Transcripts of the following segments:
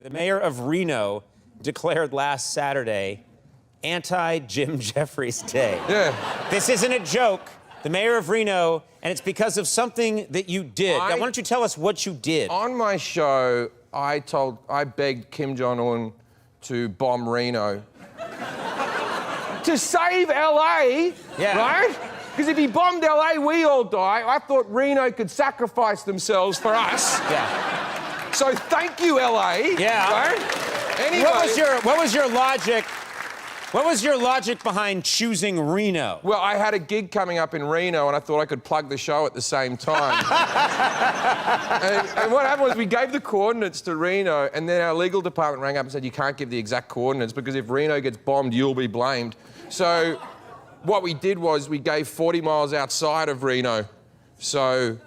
The mayor of Reno declared last Saturday anti-Jim Jefferies Day. Yeah. This isn't a joke. The mayor of Reno, and it's because of something that you did. Now, why don't you tell us what you did? On my show, I begged Kim Jong-un to bomb Reno. To save LA, Yeah. right? Because if he bombed LA, we all die. I thought Reno could sacrifice themselves for us. Yeah. So thank you, LA. Yeah. Right? Anyway, What was your logic? What was your logic behind choosing Reno? well, I had a gig coming up in Reno, and I thought I could plug the show at the same time. and what happened was we gave the coordinates to Reno, and then our legal department rang up and said, you can't give the exact coordinates because if Reno gets bombed, you'll be blamed. So what we did was we gave 40 miles outside of Reno. So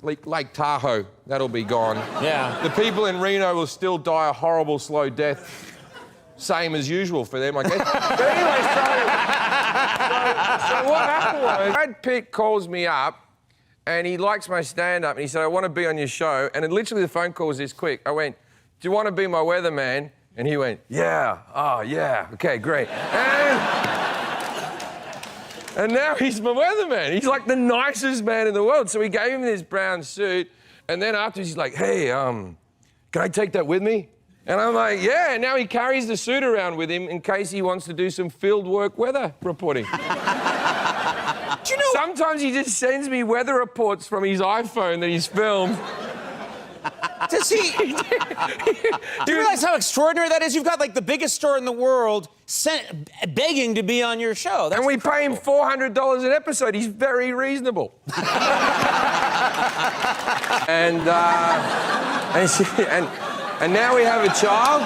Lake Tahoe, that'll be gone. Yeah. The people in Reno will still die a horrible, slow death. Same as usual for them, I guess. But anyway, so what happened was Brad Pitt calls me up and he likes my stand-up and he said, I want to be on your show. And then literally the phone call was this quick. I went, do you want to be my weatherman? And he went, yeah. Oh, yeah. Okay, great. And now he's my weatherman. He's like the nicest man in the world. So we gave him this brown suit. And then afterwards he's like, hey, can I take that with me? And I'm like, yeah, and now he carries the suit around with him in case he wants to do some field work weather reporting. Do you know? Sometimes he just sends me weather reports from his iPhone that he's filmed. Does he? Do you realize how extraordinary that is? You've got like the biggest store in the world begging to be on your show. That's and we pay him $400 an episode. He's very reasonable. And now we have a child,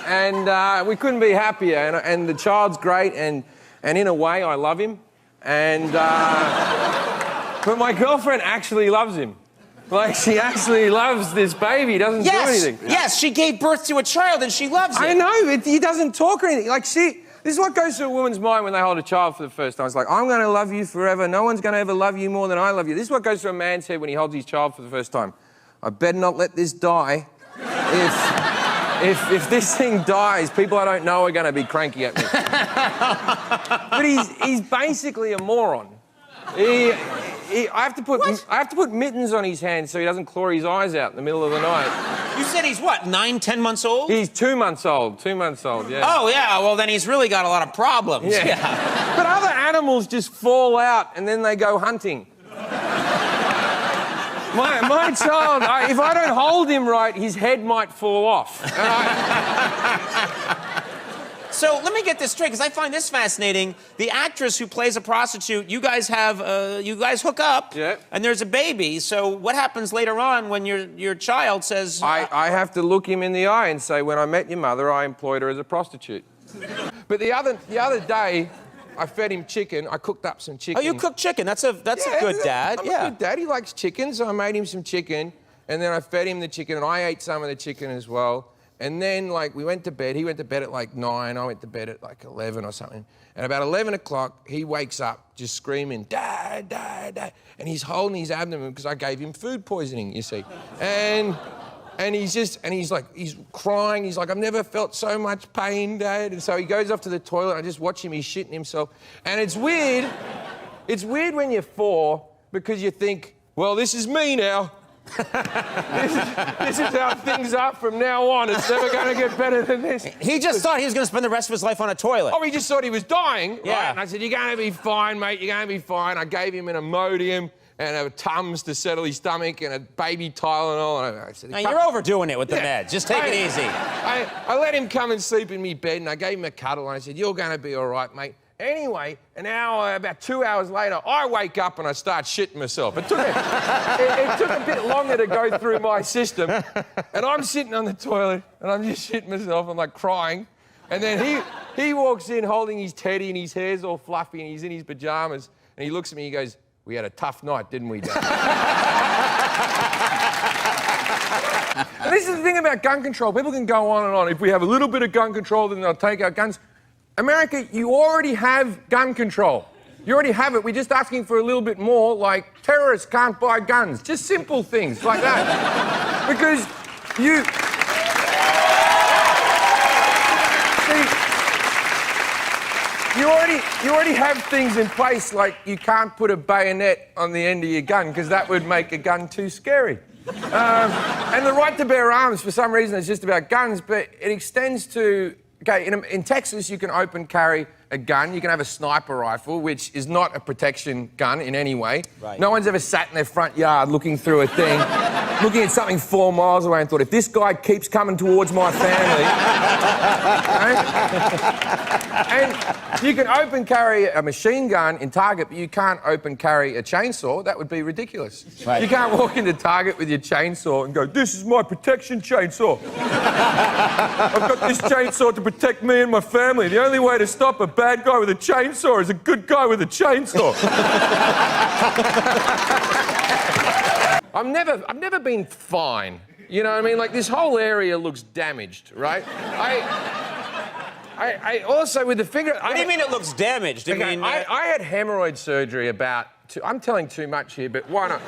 and we couldn't be happier. And the child's great, and in a way, I love him. And but my girlfriend actually loves him. Like, she actually loves this baby. He doesn't do anything. Yes, she gave birth to a child, and she loves it. I know, but he doesn't talk or anything. Like, this is what goes through a woman's mind when they hold a child for the first time. It's like, I'm going to love you forever. No one's going to ever love you more than I love you. This is what goes through a man's head when he holds his child for the first time. I better not let this die. If this thing dies, people I don't know are going to be cranky at me. But he's basically a moron. I have to put mittens on his hands so he doesn't claw his eyes out in the middle of the night. You said he's what, 9, 10 months old? He's 2 months old. 2 months old, yeah. Oh, yeah, well, then he's really got a lot of problems. Yeah. But other animals just fall out and then they go hunting. My child, if I don't hold him right, his head might fall off. So let me get this straight, because I find this fascinating. The actress who plays a prostitute, you guys hook up, yeah. And there's a baby. So what happens later on when your child says... I have to look him in the eye and say, when I met your mother, I employed her as a prostitute. But the other day, I fed him chicken. I cooked up some chicken. Oh, you cook chicken. That's a good dad. I'm a good dad. He likes chicken, so I made him some chicken. And then I fed him the chicken, and I ate some of the chicken as well. And then, like, we went to bed. He went to bed at, like, 9. I went to bed at, like, 11 or something. And about 11 o'clock, he wakes up just screaming, Dad, Dad, Dad. And he's holding his abdomen because I gave him food poisoning, you see. And he's crying. He's like, I've never felt so much pain, Dad. And so he goes off to the toilet. I just watch him. He's shitting himself. And it's weird. It's weird when you're 4 because you think, well, this is me now. This is how things are from now on. It's never going to get better than this. He just thought he was going to spend the rest of his life on a toilet. Oh, he just thought he was dying. Yeah. Right? And I said, you're going to be fine, mate. You're going to be fine. I gave him an Imodium and a Tums to settle his stomach and a baby Tylenol. And I said, now, you're overdoing it with the meds. Just take it easy. I let him come and sleep in me bed, and I gave him a cuddle, and I said, you're going to be all right, mate. Anyway, an hour, about 2 hours later, I wake up and I start shitting myself. It took a bit longer to go through my system. And I'm sitting on the toilet and I'm just shitting myself. I'm like crying. And then he walks in holding his teddy and his hair's all fluffy and he's in his pajamas. And he looks at me and he goes, we had a tough night, didn't we, Dad? And this is the thing about gun control. People can go on and on. If we have a little bit of gun control, then they'll take our guns. America, you already have gun control. You already have it. We're just asking for a little bit more, like terrorists can't buy guns. Just simple things like that. Because you... you already have things in place, like you can't put a bayonet on the end of your gun because that would make a gun too scary. And the right to bear arms, for some reason, is just about guns, but it extends to... Okay, in Texas, you can open carry a gun. You can have a sniper rifle, which is not a protection gun in any way. Right. No one's ever sat in their front yard looking through a thing, looking at something 4 miles away and thought, if this guy keeps coming towards my family... And you can open carry a machine gun in Target, but you can't open carry a chainsaw. That would be ridiculous. Right. You can't walk into Target with your chainsaw and go, this is my protection chainsaw. I've got this chainsaw to protect me and my family. The only way to stop a bad guy with a chainsaw is a good guy with a chainsaw. I've never been fine. You know what I mean? Like, this whole area looks damaged, right? I also, with the finger... What do you mean it looks damaged? I mean... I had hemorrhoid surgery about... I'm telling too much here, but why not?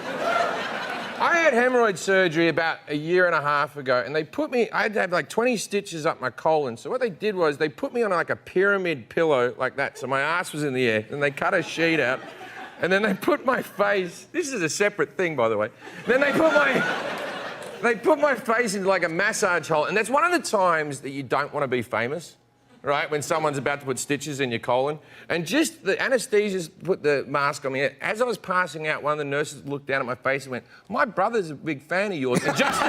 I had hemorrhoid surgery about a year and a half ago, and they put me... I had to have like 20 stitches up my colon. So what they did was they put me on like a pyramid pillow like that, so my ass was in the air, and they cut a sheet out, and then they put my face... This is a separate thing, by the way. Then they put my face into like a massage hole, and that's one of the times that you don't want to be famous. Right, when someone's about to put stitches in your colon. And just the anaesthetist put the mask on me. As I was passing out, one of the nurses looked down at my face and went, my brother's a big fan of yours. And just...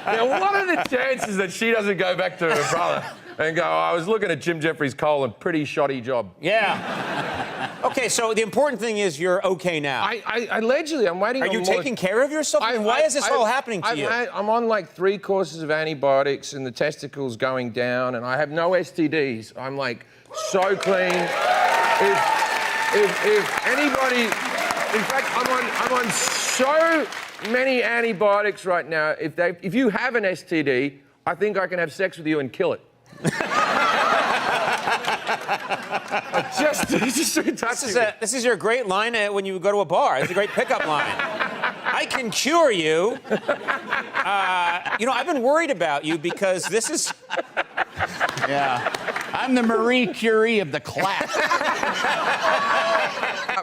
Now, what are the chances that she doesn't go back to her brother and go, oh, I was looking at Jim Jefferies' colon, pretty shoddy job. Yeah. Okay, so the important thing is you're okay now. Allegedly, I'm waiting Are on you more... taking care of yourself? I mean, why is this all happening to you? I'm on like 3 courses of antibiotics and the testicles going down, and I have no STDs. I'm like so clean. If anybody... In fact, I'm on so many antibiotics right now. If you have an STD, I think I can have sex with you and kill it. This is your great line when you go to a bar. It's a great pickup line. I can cure you. You know, I've been worried about you because this is... Yeah. I'm the Marie Curie of the class.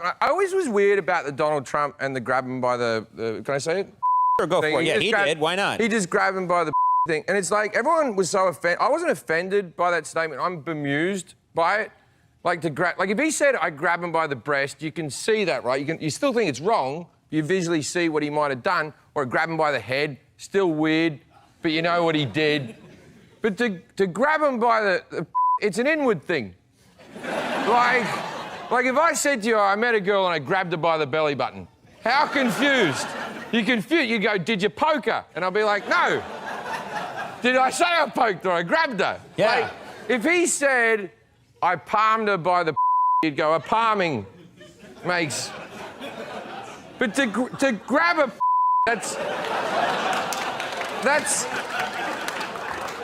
I always was weird about the Donald Trump and the grab him by the can I say it? Sure, go for it. Yeah, he did. Why not? He just grabbed him by the thing. And it's like, everyone was so offended. I wasn't offended by that statement. I'm bemused by it. Like, if he said, I grab him by the breast, you can see that, right? You still think it's wrong. You visually see what he might have done. Or grab him by the head, still weird, but you know what he did. But to grab him by the it's an inward thing. Like if I said to you, I met a girl and I grabbed her by the belly button, how confused? You're confused. You go, did you poke her? And I'll be like, no. Did I say I poked her? I grabbed her. Yeah. Like, if he said, I palmed her by the you'd go, a palming makes... But to grab a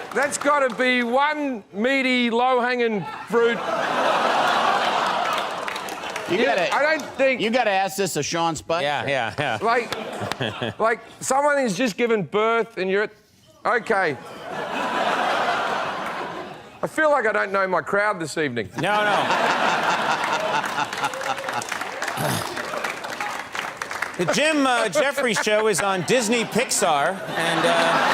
that's got to be one meaty, low-hanging fruit. I don't think... You got to ask this of Sean Spicer. Yeah. Like someone who's just given birth and you're... Okay. I feel like I don't know my crowd this evening. No. The Jim Jefferies show is on Disney Pixar, and...